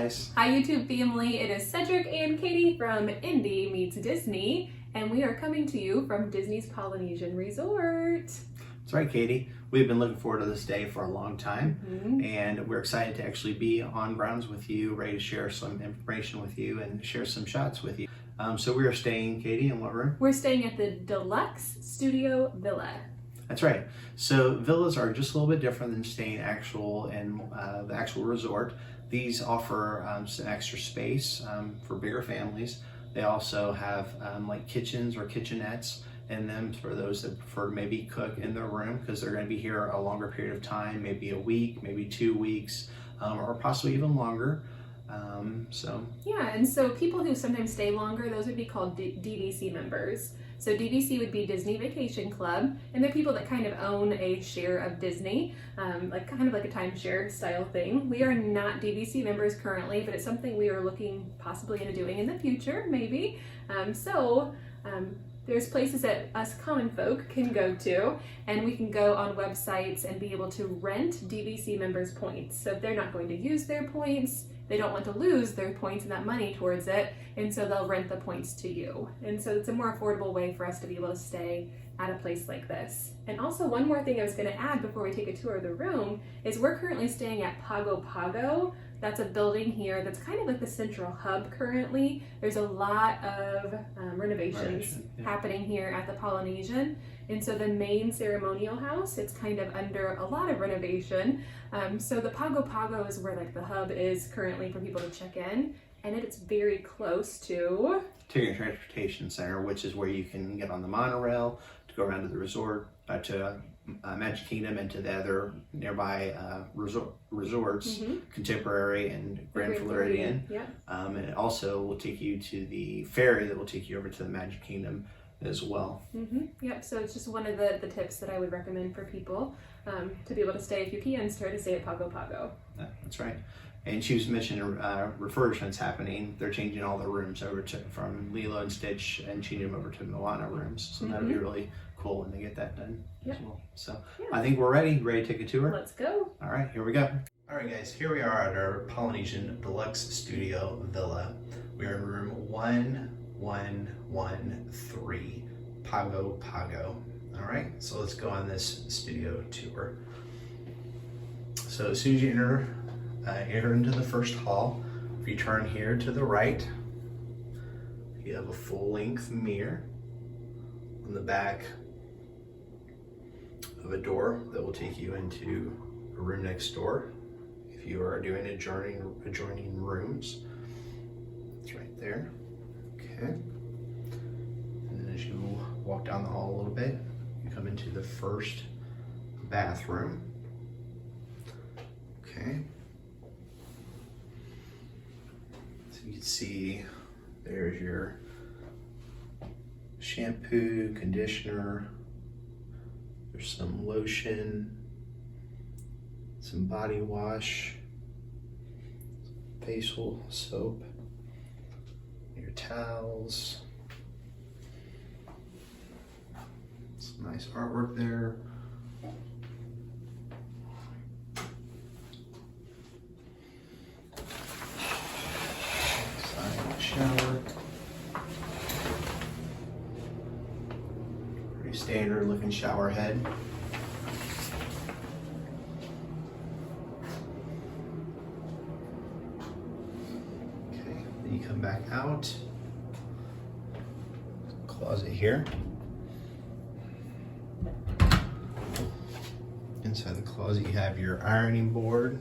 guys. Hi YouTube family, it is Cedric and Katie from Indy Meets Disney, and we are coming to you from Disney's Polynesian Resort. That's right, Katie. We've been looking forward to this day for a long time, and we're excited to actually be on grounds with you, ready to share some information with you and share some shots with you. So we are staying, Katie, in what room? We're staying at the Deluxe Studio Villa. That's right. So villas are just a little bit different than staying in the actual resort. These offer some extra space for bigger families. They also have like kitchens or kitchenettes in them for those that prefer to maybe cook in their room because they're going to be here a longer period of time, maybe a week, maybe 2 weeks, or possibly even longer. Yeah, and so people who sometimes stay longer, those would be called DVC members. So DVC would be Disney Vacation Club, and they're people that kind of own a share of Disney, kind of like a timeshare style thing. We are not DVC members currently, but it's something we are looking possibly into doing in the future, maybe. There's places that us common folk can go to, and we can go on websites and be able to rent DVC members points. So if they're not going to use their points, they don't want to lose their points and that money towards it, and so they'll rent the points to you. And so it's a more affordable way for us to be able to stay at a place like this. And also one more thing I was going to add before we take a tour of the room is we're currently staying at Pago Pago. That's a building here that's kind of like the central hub currently. There's a lot of renovations happening here at the Polynesian. And so the main ceremonial house, it's kind of under a lot of renovation. So the Pago Pago is where like the hub is currently for people to check in. And it's very close to your transportation center, which is where you can get on the monorail to go around to the resort, to Magic Kingdom and to the other nearby resorts, Contemporary and Grand Floridian. And it also will take you to the ferry that will take you over to the Magic Kingdom as well. Yep, so it's just one of the tips that I would recommend for people to be able to stay, if you can, to stay at Pago Pago. That's right. And she was mentioning refurbishments happening. They're changing all the rooms over from Lilo and Stitch and changing them over to Moana rooms. So that'll be really cool when they get that done as well. So I think we're ready to take a tour. Let's go. All right, here we go. All right, guys, here we are at our Polynesian Deluxe Studio Villa. We are in room 1113, Pago Pago. All right, so let's go on this studio tour. So as soon as you enter into the first hall, if you turn here to the right, you have a full-length mirror on the back of a door that will take you into a room next door if you are doing adjoining rooms. It's right there. Okay. And then as you walk down the hall a little bit, you come into the first bathroom. Okay. So you can see there's your shampoo, conditioner, there's some lotion, some body wash, facial soap, your towels, some nice artwork there. Shower. Pretty standard looking shower head. Okay, then you come back out. Closet here. Inside the closet you have your ironing board.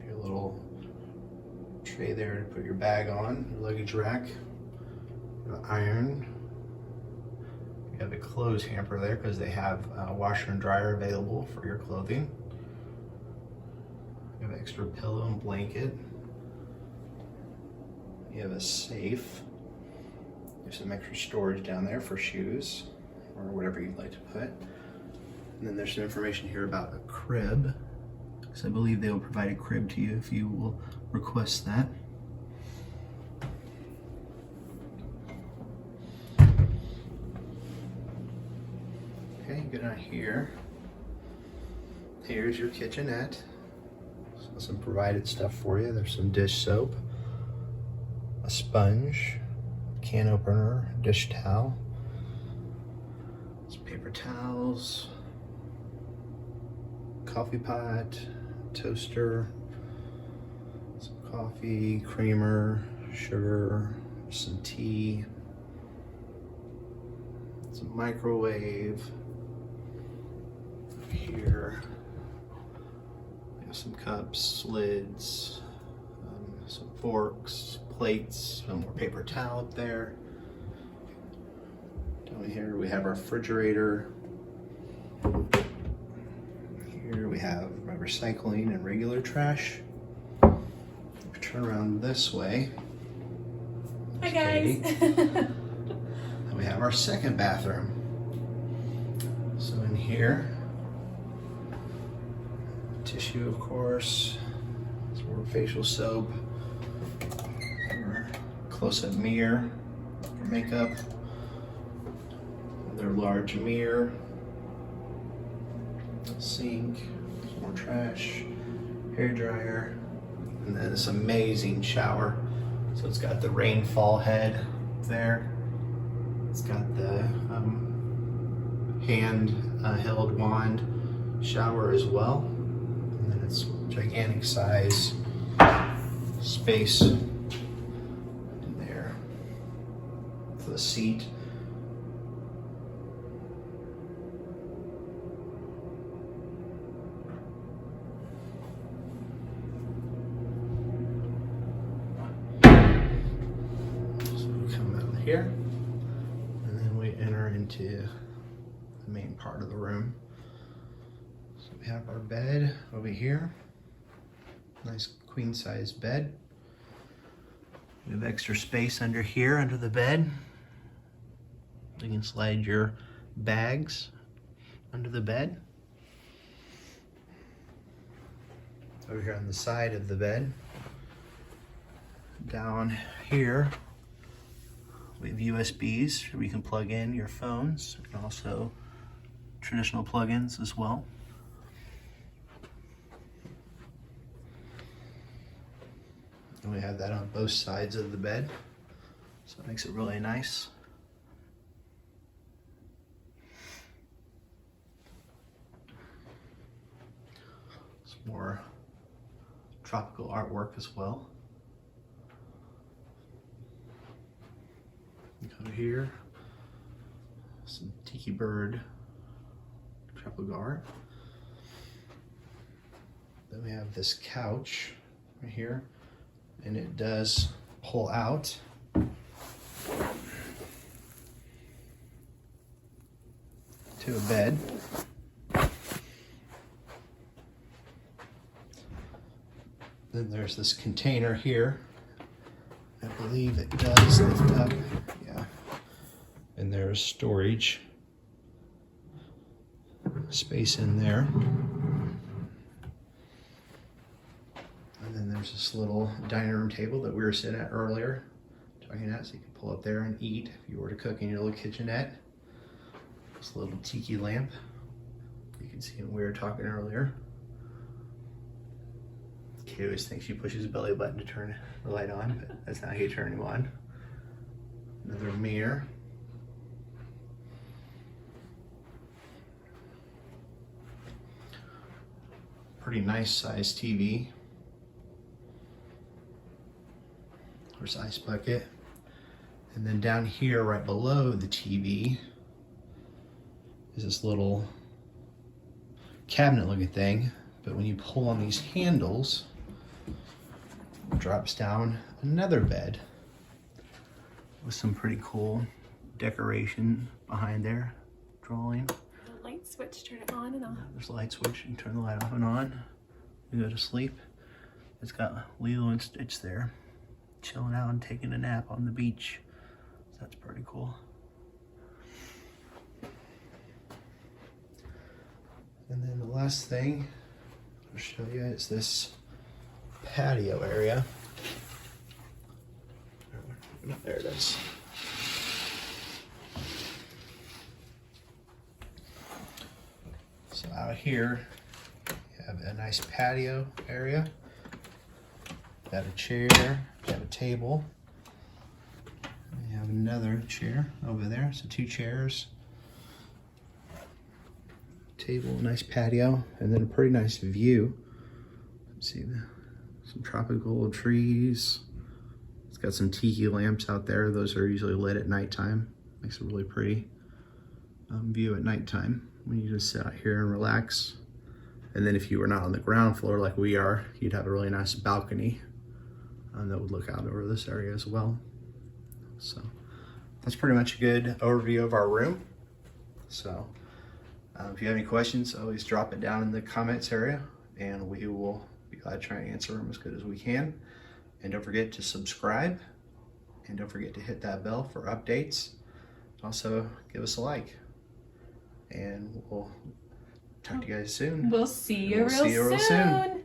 Your little tray there to put your bag on, your luggage rack, your iron. You have a clothes hamper there because they have a washer and dryer available for your clothing. You have an extra pillow and blanket. You have a safe. There's some extra storage down there for shoes or whatever you'd like to put. And then there's some information here about a crib, because I believe they will provide a crib to you if you will request that. Okay, get on here. Here's your kitchenette. So Some provided stuff for you. There's some dish soap, a sponge, can opener, dish towel, some paper towels, coffee pot, toaster, some coffee, creamer, sugar, some tea, some microwave. Here we have some cups, lids, some forks, plates, some more paper towel up there. Down here we have our refrigerator. Here we have my recycling and regular trash. If we turn around this way. Hi guys. And we have our second bathroom. So in here, tissue of course, some more facial soap, close-up mirror for makeup, another large mirror, sink, some more trash, hair dryer, and then this amazing shower. So it's got the rainfall head there. It's got the hand-held wand shower as well. And then it's gigantic size space in there for the seat. So we come out here and then we enter into the main part of the room. So we have our bed over here. Nice queen size bed. We have extra space under here, under the bed. You can slide your bags under the bed. Over here on the side of the bed. Down here, we have USBs where you can plug in your phones and also traditional plugins as well. And we have that on both sides of the bed, so it makes it really nice. Some more tropical artwork as well. Over here, some tiki bird tropical art. Then we have this couch right here, and it does pull out. To a bed. Then there's this container here. I believe it does lift up, yeah. And there's storage space in there. And then there's this little dining room table that we were sitting at earlier, talking at, so you can pull up there and eat if you were to cook in your little kitchenette. This little tiki lamp, you can see when we were talking earlier. Kate always thinks she pushes the belly button to turn the light on, but that's not how you turn him on. Another mirror. Pretty nice sized TV. There's ice bucket. And then down here, right below the TV, is this little cabinet looking thing. But when you pull on these handles, it drops down another bed with some pretty cool decoration behind there, drawing. The light switch, turn it on and off. There's a light switch, you can turn the light off and on. You go to sleep. It's got Lilo and Stitch there, chilling out and taking a nap on the beach. So that's pretty cool. And then the last thing I'll show you is this patio area. There it is. So out here, you have a nice patio area. Got a chair, got a table. We have another chair over there, so 2 chairs. Table, nice patio, and then a pretty nice view. See some tropical trees. It's got some tiki lamps out there. Those are usually lit at nighttime. Makes a really pretty view at nighttime when you just sit out here and relax. And then if you were not on the ground floor like we are, you'd have a really nice balcony that would look out over this area as well. So that's pretty much a good overview of our room. So if you have any questions, always drop it down in the comments area and we will be glad to try and answer them as good as we can. And don't forget to subscribe and don't forget to hit that bell for updates. Also give us a like and we'll talk to you guys soon. We'll see you real soon.